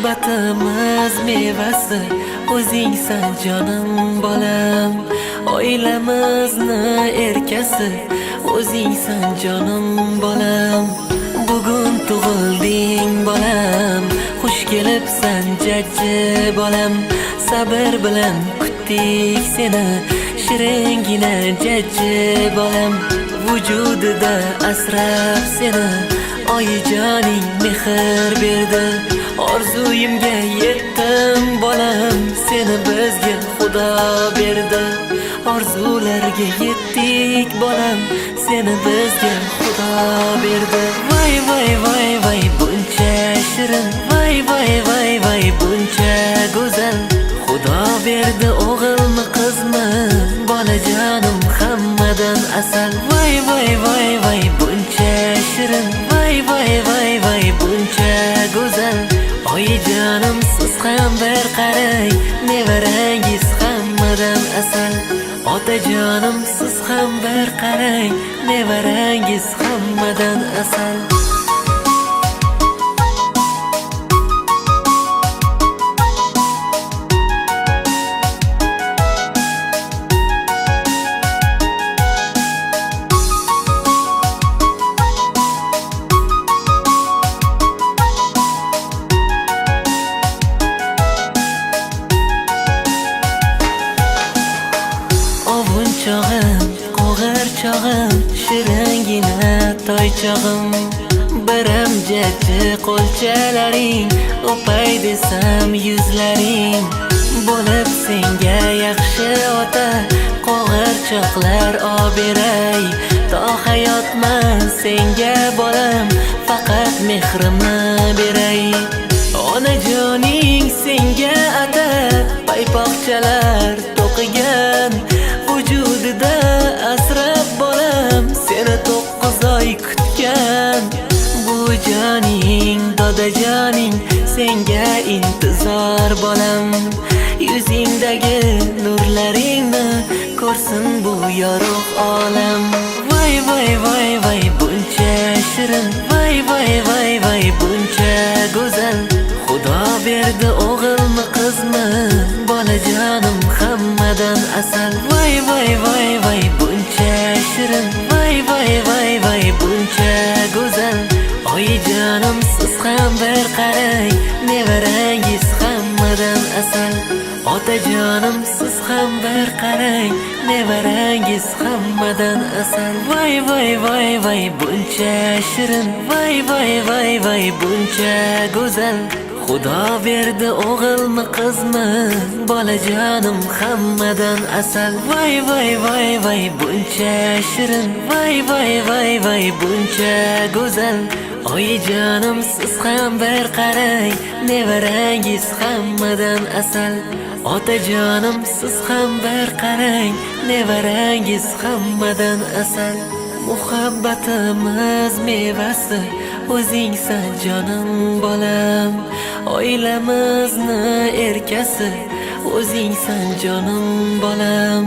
Muhabbatimiz mevasi o'zingsan jonim bolam. Oilamizni erkasi o'zingsan jonim bolam. Bugun tug'ilding bolam, xush kelibsan jajji bolam. Sabr bilan kutdik seni, shiringina jajji bolam. Vujudida asrab seni oyijoning mehr berdi. Orzuyimga yetdim bolam, seni bizga Xudo berdi. Orzularga yetdik bolam, seni bizga Xudo berdi. Voy voy voy voy buncha shirin, voy voy voy voy buncha go'zal. Xudo berdi o'g'ilmi qizmi, bolajonim hammadan asal. Voy voy voy voy buncha shirin, voy voy voy voy buncha go'zal. Oyijonim siz ham bir qarang, nevarangiz hammadan asal. Otajonim siz ham bir qarang, nevarangiz hammadan asal. Ovunchog'im, qo'g'irchog'im, shiringina toychog'im. Biram jajji qo'lchalaring, o'pay desam yuzlaring. Bo'lib senga yaxshi ota, qo'g'irchoqlar oberay. To hayotman senga bolam, faqat mehrimni beray. Onajoning senga atab paypoqchalar to'qigan. Vujudida asrab bolam, seni 9 oy kutgan. Bu joning, dodajoning senga intizor bolam. Yuzingdagi nurlaringni ko'rsin bu yorug' olam. Voy voy voy voy buncha shirin, voy voy voy voy buncha go'zal. Xudo berdi o'g'ilmi qizmi, bolajonim hammadan asal. Voy voy voy voy buncha shirin, voy voy voy voy buncha go'zal. Oyijonim siz ham bir qarang, nevarangiz hammadan asal. Otajonim siz ham bir qarang, nevarangiz hammadan asal. Voy voy voy voy buncha shirin, voy voy voy voy buncha go'zal. Xudo berdi o'g'ilmi qizmi, bolajonim hammadan asal. Voy voy voy voy buncha shirin, voy voy voy voy buncha go'zal. Oyijonim siz ham bir qarang, nevarangiz hammadan asal. Otajonim siz ham bir qarang, nevarangiz hammadan asal. Muhabbatimiz mevasi o'zingsan jonim bolam. Oilamizni erkasi o'zingsan jonim bolam.